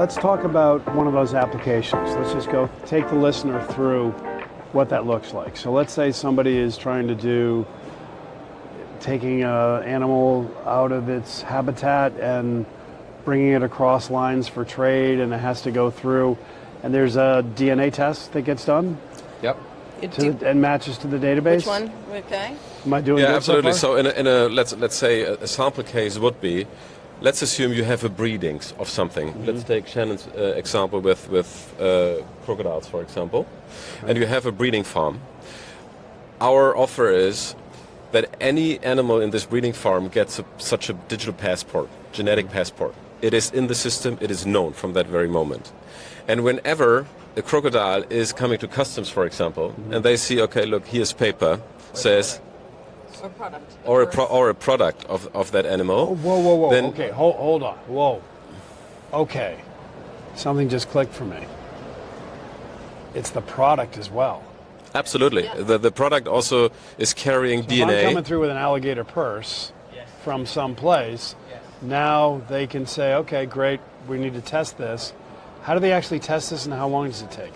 let's talk about one of those applications. Let's just go take the listener through what that looks like. So let's say somebody is trying to do taking an animal out of its habitat and bringing it across lines for trade, and it has to go through, and there's a DNA test that gets done. Yep. And matches to the database. Which one? Okay. Am I doing Yeah, good absolutely. so far? So in a let's say a sample case would be, let's assume you have a breeding of something. Mm-hmm. Let's take Shannon's example with crocodiles, for example, and you have a breeding farm. Our offer is that any animal in this breeding farm gets such a digital passport, genetic passport. It is in the system. It is known from that very moment, and whenever a crocodile is coming to customs, for example, and they see, okay, look, here's paper, says, Or product. or a product of that animal. Oh, whoa. Then, Okay, hold on. Whoa. Okay. Something just clicked for me. It's the product as well. Absolutely. Yeah. The product also is carrying So DNA. if I'm coming through with an alligator purse from some place, now they can say, okay, great, we need to test this. How do they actually test this, and how long does it take?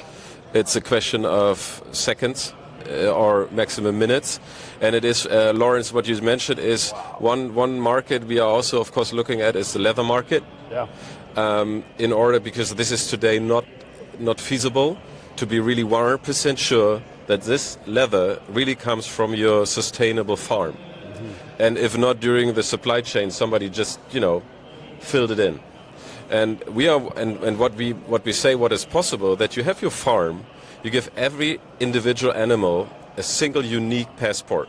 It's a question of seconds or maximum minutes. And it is, Lawrence, what you mentioned is one market we are also, of course, looking at is the leather market. Yeah. In order, because this is today not feasible to be really 100% sure that this leather really comes from your sustainable farm. Mm-hmm. And if not, during the supply chain, somebody just, filled it in. And we are, and what we say, what is possible, that you have your farm, you give every individual animal a single unique passport.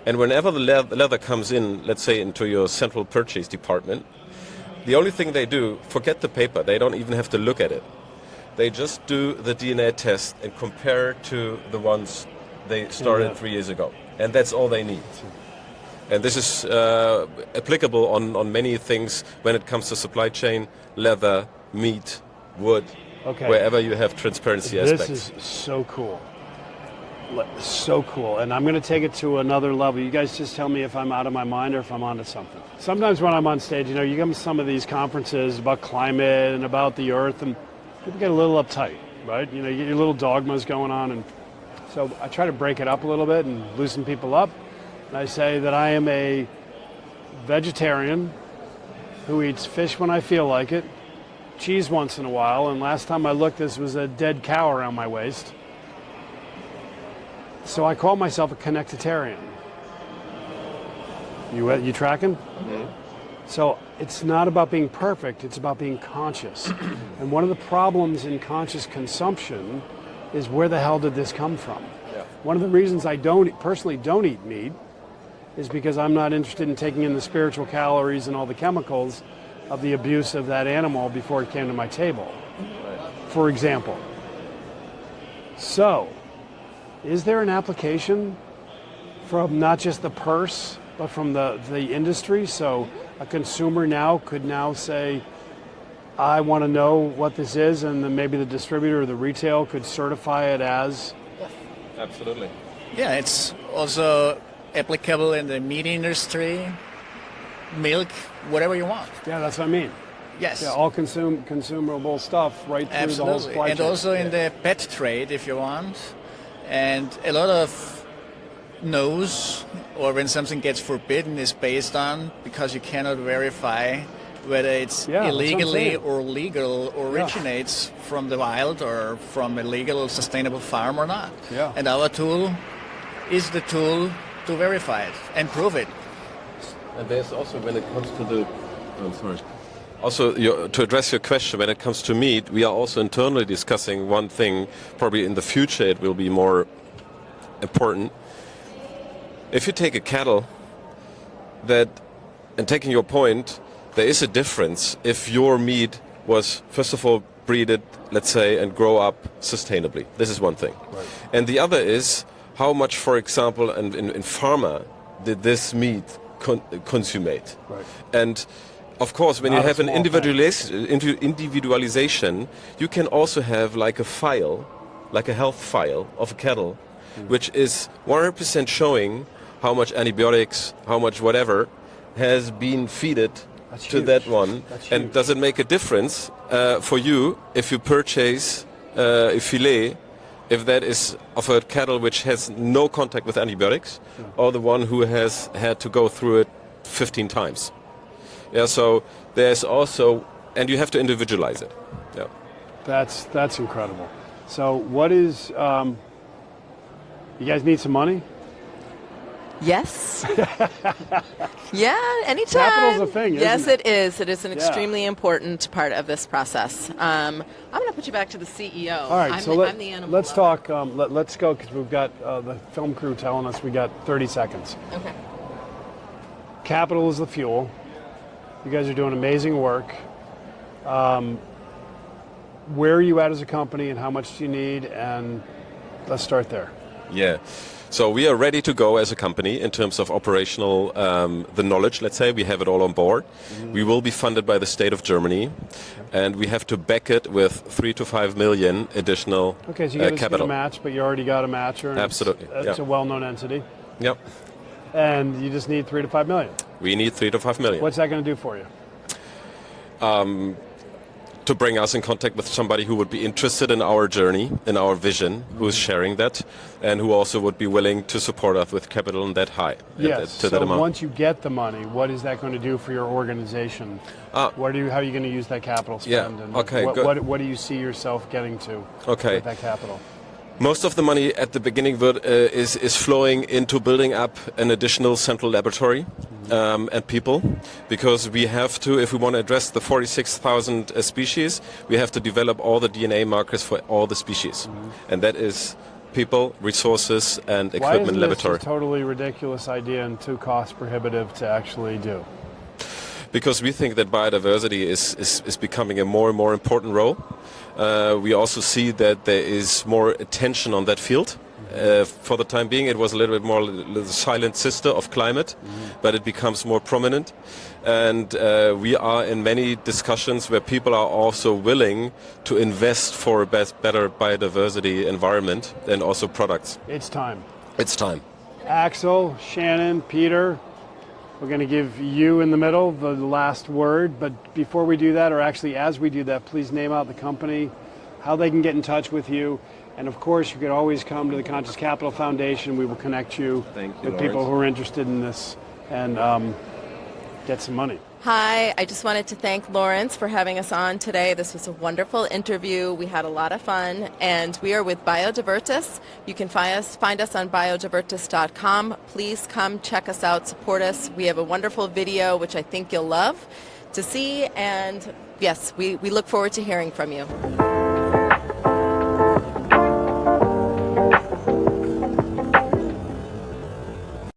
And whenever the leather comes in, let's say into your central purchase department, the only thing they do, forget the paper, they don't even have to look at it. They just do the DNA test and compare to the ones they started 3 years ago. And that's all they need. And this is applicable on many things when it comes to supply chain, leather, meat, wood, wherever you have transparency aspects. This is so cool. So cool. And I'm going to take it to another level. You guys just tell me if I'm out of my mind or if I'm onto something. Sometimes when I'm on stage, you come to some of these conferences about climate and about the earth, and people get a little uptight, right? You get your little dogmas going on. And so I try to break it up a little bit and loosen people up. And I say that I am a vegetarian who eats fish when I feel like it, cheese once in a while, and last time I looked, this was a dead cow around my waist. So I call myself a connectitarian. You tracking? Mm-hmm. So it's not about being perfect, it's about being conscious. And one of the problems in conscious consumption is, where the hell did this come from? Yeah. One of the reasons I personally don't eat meat is because I'm not interested in taking in the spiritual calories and all the chemicals of the abuse of that animal before it came to my table, for example. So, is there an application from not just the purse, but from the industry? So a consumer could now say, I want to know what this is, and then maybe the distributor or the retail could certify it as? Yes. Absolutely. Yeah, it's also applicable in the meat industry, milk, whatever you want. Yeah, that's what I mean. Yes. Yeah, all consumable stuff right through the whole supply chain. And also in the pet trade, if you want. And a lot of no's, or when something gets forbidden, is based on because you cannot verify whether it's illegally or legal, originates from the wild or from a legal, sustainable farm or not. Yeah. And our tool is the tool to verify it and prove it. And there's also, when it comes to the... Also, to address your question, when it comes to meat, we are also internally discussing one thing. Probably in the future it will be more important. If you take a cattle, and taking your point, there is a difference if your meat was, first of all, breeded, let's say, and grow up sustainably. This is one thing. Right. And the other is how much, for example, in pharma, did this meat consummate? Right. And of course, when you have an individualization, you can also have like a file, like a health file of a cattle, which is 100% showing how much antibiotics, how much whatever has been feeded That's to huge. that one? That's And huge. does it make a difference for you if you purchase a filet, if that is of a cattle which has no contact with antibiotics, or the one who has had to go through it 15 times? Yeah, so there's also, and you have to individualize it. Yeah. That's incredible. So what is, you guys need some money? Yes. Yeah, anytime. Capital's a thing, yes, isn't it is. It is an Yeah. extremely important part of this process. I'm going to put you back to the CEO. All right, I'm so I'm the animal let's lover. talk, let's go, because we've got the film crew telling us we got 30 seconds. Okay. Capital is the fuel. You guys are doing amazing work. Where are you at as a company, and how much do you need? And let's start there. Yeah. So we are ready to go as a company in terms of operational, the knowledge, let's say. We have it all on board. We will be funded by the state of Germany, and we have to back it with 3 to 5 million additional Okay, so you got capital. a match, but you already got a matcher. And Absolutely, It's yeah. a well-known entity. Yep. And you just need 3 to 5 million. We need 3 to 5 million. What's that going to do for you? To bring us in contact with somebody who would be interested in our journey, in our vision, who is sharing that, and who also would be willing to support us with capital in that high, Yes. to So that amount. once you get the money, what is that going to do for your organization? How are you going to use that capital spend? Yeah, And okay, what, good. what do you see yourself getting to Okay. with that capital? Most of the money at the beginning is flowing into building up an additional central laboratory and people, because we have to, if we want to address the 46,000 species, we have to develop all the DNA markers for all the species. And that is people, resources, and Why equipment isn't laboratory. this a totally ridiculous idea and too cost prohibitive to actually do? Because we think that biodiversity is becoming a more and more important role. We also see that there is more attention on that field. For the time being, it was a little bit more the silent sister of climate, but it becomes more prominent. And we are in many discussions where people are also willing to invest for a better biodiversity environment and also products. It's time. It's time. Axel, Shannon, Peter, we're going to give you in the middle the last word. But before we do that, or actually as we do that, please name out the company, how they can get in touch with you. And of course, you can always come to the Conscious Capital Foundation. We will connect you, Thank you, with people Lawrence. who are interested in this and get some money. Hi, I just wanted to thank Lawrence for having us on today. This was a wonderful interview. We had a lot of fun, and we are with Biodivertis. You can find us on biodivertis.com. Please come check us out, support us. We have a wonderful video, which I think you'll love to see, and yes, we look forward to hearing from you.